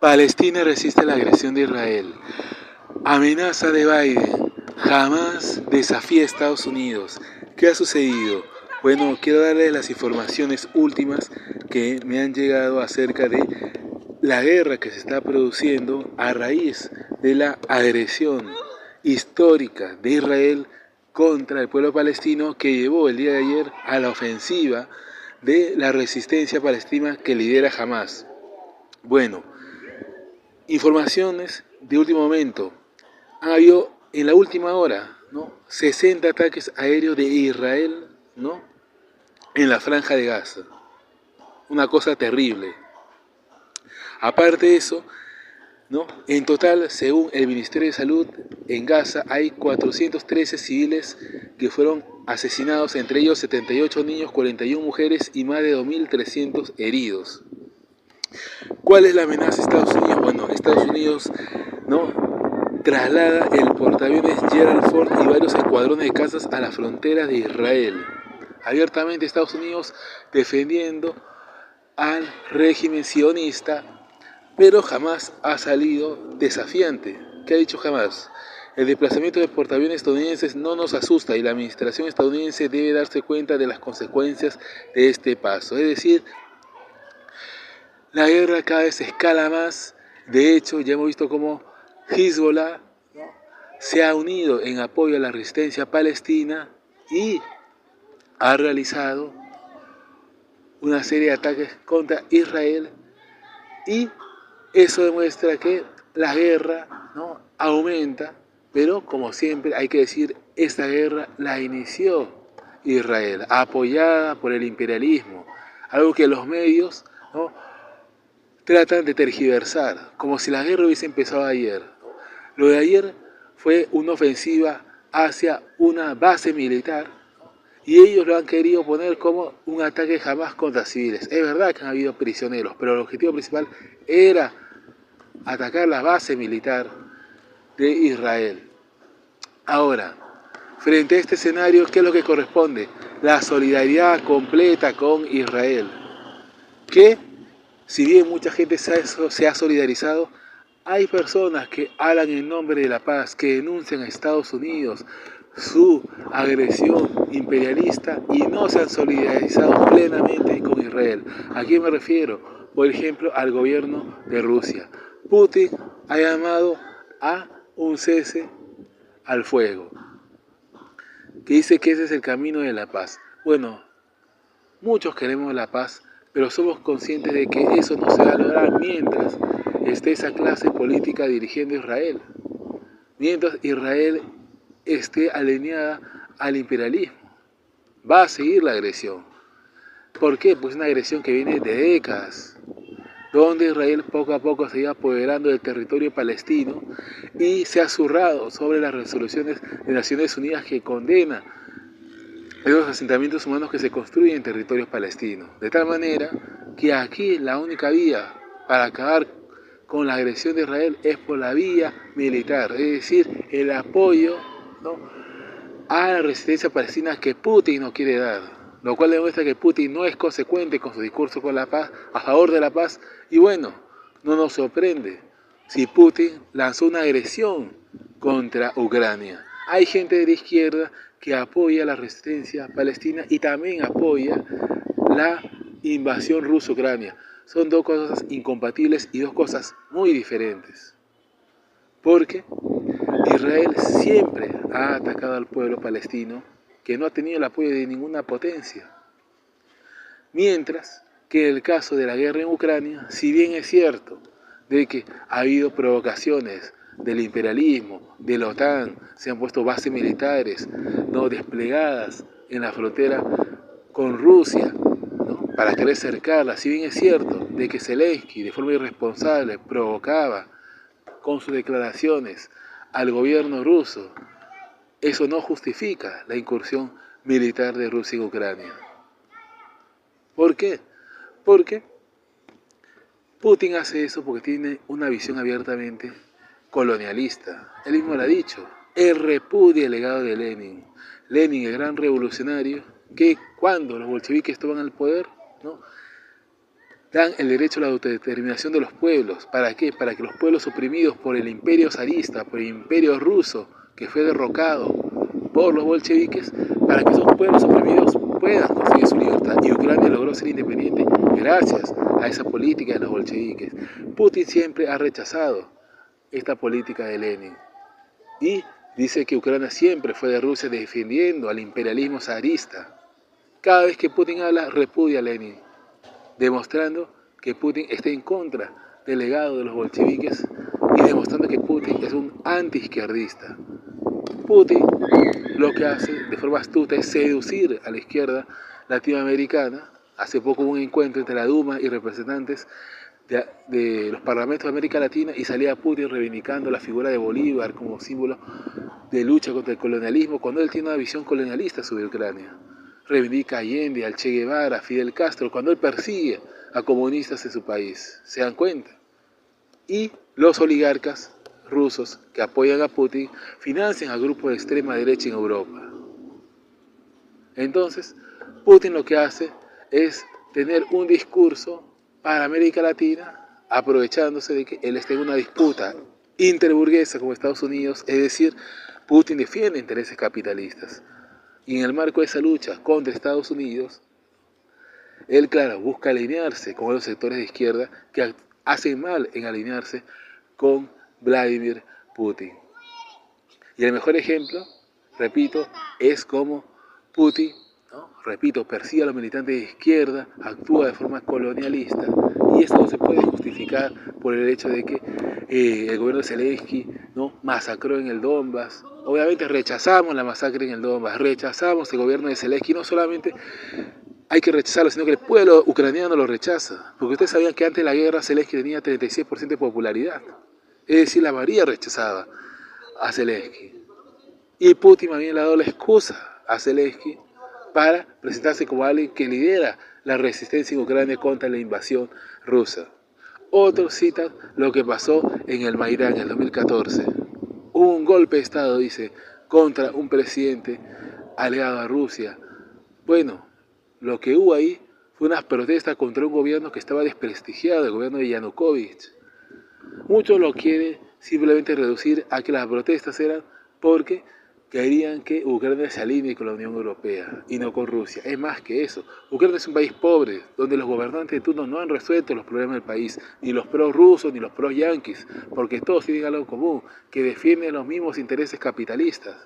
Palestina resiste la agresión de Israel. Amenaza de Biden. Jamás desafía a Estados Unidos. ¿Qué ha sucedido? Bueno, quiero darles las informaciones últimas que me han llegado acerca de la guerra que se está produciendo a raíz de la agresión histórica de Israel contra el pueblo palestino, que llevó el día de ayer a la ofensiva de la resistencia palestina que lidera Hamás. Bueno, informaciones de último momento. Han habido en la última hora, ¿no?, 60 ataques aéreos de Israel, ¿no?, en la franja de Gaza. Una cosa terrible. Aparte de eso, ¿no?, en total, según el Ministerio de Salud, en Gaza hay 413 civiles que fueron asesinados, entre ellos 78 niños, 41 mujeres y más de 2.300 heridos. ¿Cuál es la amenaza de Estados Unidos? Bueno, Estados Unidos, ¿no?, traslada el portaaviones Gerald Ford y varios escuadrones de cazas a la frontera de Israel. Abiertamente Estados Unidos defendiendo al régimen sionista, pero jamás ha salido desafiante. ¿Qué ha dicho Hamás? El desplazamiento de portaaviones estadounidenses no nos asusta y la administración estadounidense debe darse cuenta de las consecuencias de este paso. Es decir, la guerra cada vez escala más. De hecho, ya hemos visto cómo Hezbollah, ¿no?, se ha unido en apoyo a la resistencia palestina y ha realizado una serie de ataques contra Israel, y eso demuestra que la guerra, ¿no?, aumenta, pero como siempre hay que decir, esta guerra la inició Israel, apoyada por el imperialismo, algo que los medios, ¿no?, tratan de tergiversar, como si la guerra hubiese empezado ayer. Lo de ayer fue una ofensiva hacia una base militar y ellos lo han querido poner como un ataque jamás contra civiles. Es verdad que han habido prisioneros, pero el objetivo principal era atacar la base militar de Israel. Ahora, frente a este escenario, ¿qué es lo que corresponde? La solidaridad completa con Israel, que si bien mucha gente se ha solidarizado, hay personas que hablan en nombre de la paz, que denuncian a Estados Unidos su agresión imperialista y no se han solidarizado plenamente con Israel. ¿A quién me refiero? Por ejemplo, al gobierno de Rusia. Putin ha llamado a un cese al fuego, que dice que ese es el camino de la paz. Bueno, muchos queremos la paz, pero somos conscientes de que eso no se va a lograr mientras esté esa clase política dirigiendo Israel, mientras Israel esté alineada al imperialismo. Va a seguir la agresión. ¿Por qué? Pues una agresión que viene de décadas, donde Israel poco a poco se iba apoderando del territorio palestino y se ha zurrado sobre las resoluciones de Naciones Unidas que condenan esos asentamientos humanos que se construyen en territorios palestinos. De tal manera que aquí la única vía para acabar con la agresión de Israel es por la vía militar, es decir, el apoyo, ¿no?, a la resistencia palestina que Putin no quiere dar, lo cual demuestra que Putin no es consecuente con su discurso con la paz, a favor de la paz, y bueno, no nos sorprende si Putin lanzó una agresión contra Ucrania. Hay gente de la izquierda que apoya la resistencia palestina y también apoya la invasión rusa a Ucrania. Son dos cosas incompatibles y dos cosas muy diferentes. Porque Israel siempre ha atacado al pueblo palestino, que no ha tenido el apoyo de ninguna potencia. Mientras que en el caso de la guerra en Ucrania, si bien es cierto de que ha habido provocaciones del imperialismo, de la OTAN, se han puesto bases militares, ¿no?, desplegadas en la frontera con Rusia, ¿no?, para querer cercarla. Si bien es cierto de que Zelensky de forma irresponsable provocaba con sus declaraciones al gobierno ruso, eso no justifica la incursión militar de Rusia en Ucrania. ¿Por qué? Porque Putin hace eso porque tiene una visión abiertamente colonialista. Él mismo lo ha dicho. Él repudia el legado de Lenin. Lenin, el gran revolucionario, que cuando los bolcheviques estaban al poder, ¿no?, dan el derecho a la autodeterminación de los pueblos. ¿Para qué? Para que los pueblos oprimidos por el imperio zarista, por el imperio ruso, que fue derrocado por los bolcheviques, para que esos pueblos oprimidos puedan conseguir su libertad. Y Ucrania logró ser independiente gracias a esa política de los bolcheviques. Putin siempre ha rechazado esta política de Lenin y dice que Ucrania siempre fue de Rusia defendiendo al imperialismo zarista. Cada vez que Putin habla, repudia a Lenin, demostrando que Putin está en contra del legado de los bolcheviques y demostrando que Putin es un antiizquierdista. Putin lo que hace de forma astuta es seducir a la izquierda latinoamericana. Hace poco hubo un encuentro entre la Duma y representantes de los parlamentos de América Latina y salía Putin reivindicando la figura de Bolívar como símbolo de lucha contra el colonialismo, cuando él tiene una visión colonialista sobre Ucrania. Reivindica a Allende, al Che Guevara, a Fidel Castro, cuando él persigue a comunistas en su país. ¿Se dan cuenta? Y los oligarcas rusos que apoyan a Putin financian a grupos de extrema derecha en Europa. Entonces, Putin lo que hace es tener un discurso para América Latina, aprovechándose de que él está en una disputa interburguesa con Estados Unidos, es decir, Putin defiende intereses capitalistas. Y en el marco de esa lucha contra Estados Unidos, él, claro, busca alinearse con los sectores de izquierda que hacen mal en alinearse con Vladimir Putin. Y el mejor ejemplo, repito, es como Putin, ¿no? Repito, persigue a los militantes de izquierda, actúa de forma colonialista, y esto no se puede justificar por el hecho de que el gobierno de Zelensky, ¿no?, masacró en el Donbass. Obviamente rechazamos la masacre en el Donbass, rechazamos el gobierno de Zelensky, no solamente hay que rechazarlo, sino que el pueblo ucraniano lo rechaza, porque ustedes sabían que antes de la guerra Zelensky tenía 36% de popularidad, es decir, la mayoría rechazaba a Zelensky. Y Putin también le ha dado la excusa a Zelensky para presentarse como alguien que lidera la resistencia en Ucrania contra la invasión rusa. Otros citan lo que pasó en el Maidán en el 2014. Hubo un golpe de Estado, dice, contra un presidente aliado a Rusia. Bueno, lo que hubo ahí fue una protesta contra un gobierno que estaba desprestigiado, el gobierno de Yanukovych. Muchos lo quieren simplemente reducir a que las protestas eran porque querían que Ucrania se alinee con la Unión Europea y no con Rusia. Es más que eso. Ucrania es un país pobre, donde los gobernantes de turno no han resuelto los problemas del país, ni los pro-rusos ni los pro-yanquis, porque todos tienen algo en común, que defienden los mismos intereses capitalistas.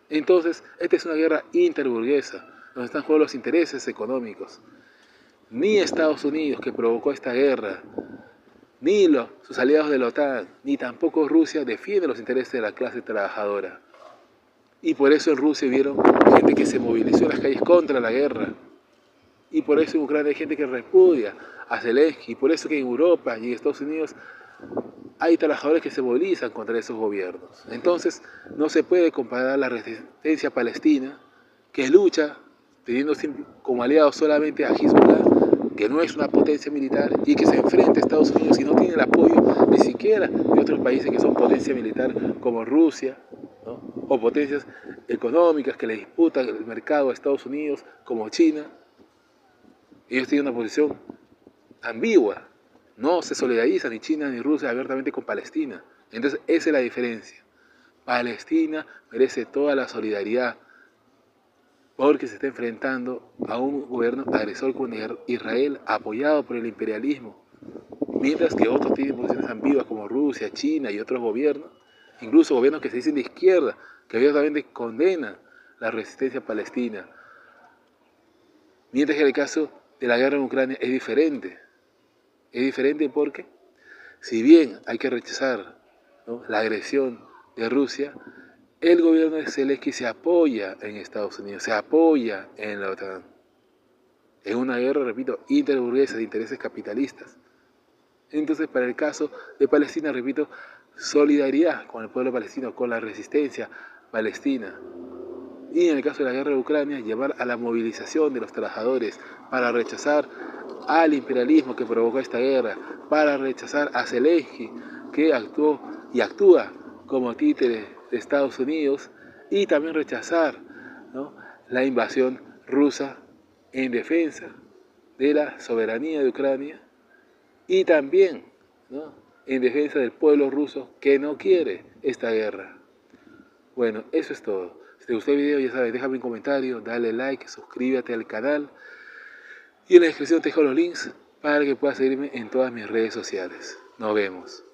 Entonces, esta es una guerra interburguesa, donde están en juego los intereses económicos. Ni Estados Unidos, que provocó esta guerra, ni sus aliados de la OTAN, ni tampoco Rusia defienden los intereses de la clase trabajadora. Y por eso en Rusia vieron gente que se movilizó en las calles contra la guerra. Y por eso en Ucrania hay gente que repudia a Zelensky. Y por eso que en Europa y en Estados Unidos hay trabajadores que se movilizan contra esos gobiernos. Entonces no se puede comparar la resistencia palestina, que lucha teniendo como aliados solamente a Hezbollah, que no es una potencia militar y que se enfrenta a Estados Unidos y no tiene el apoyo ni siquiera de otros países que son potencia militar como Rusia, ¿no?, o potencias económicas que le disputan el mercado a Estados Unidos como China. Ellos tienen una posición ambigua, no se solidarizan ni China ni Rusia abiertamente con Palestina. Entonces esa es la diferencia. Palestina merece toda la solidaridad porque se está enfrentando a un gobierno agresor con Israel apoyado por el imperialismo, mientras que otros tienen posiciones ambiguas como Rusia, China y otros gobiernos, incluso gobiernos que se dicen de izquierda, que abiertamente condenan la resistencia palestina. Mientras que el caso de la guerra en Ucrania es diferente. Es diferente porque, si bien hay que rechazar, ¿no?, la agresión de Rusia, el gobierno de Zelensky se apoya en Estados Unidos, se apoya en la OTAN. Es una guerra, repito, interburguesa de intereses capitalistas. Entonces, para el caso de Palestina, repito, solidaridad con el pueblo palestino, con la resistencia palestina. Y en el caso de la guerra de Ucrania, llevar a la movilización de los trabajadores para rechazar al imperialismo que provocó esta guerra, para rechazar a Zelensky, que actuó y actúa como títere de Estados Unidos, y también rechazar, ¿no?, la invasión rusa en defensa de la soberanía de Ucrania y también, ¿no?, en defensa del pueblo ruso que no quiere esta guerra. Bueno, eso es todo. Si te gustó el video, ya sabes, déjame un comentario, dale like, suscríbete al canal y en la descripción te dejo los links para que puedas seguirme en todas mis redes sociales. Nos vemos.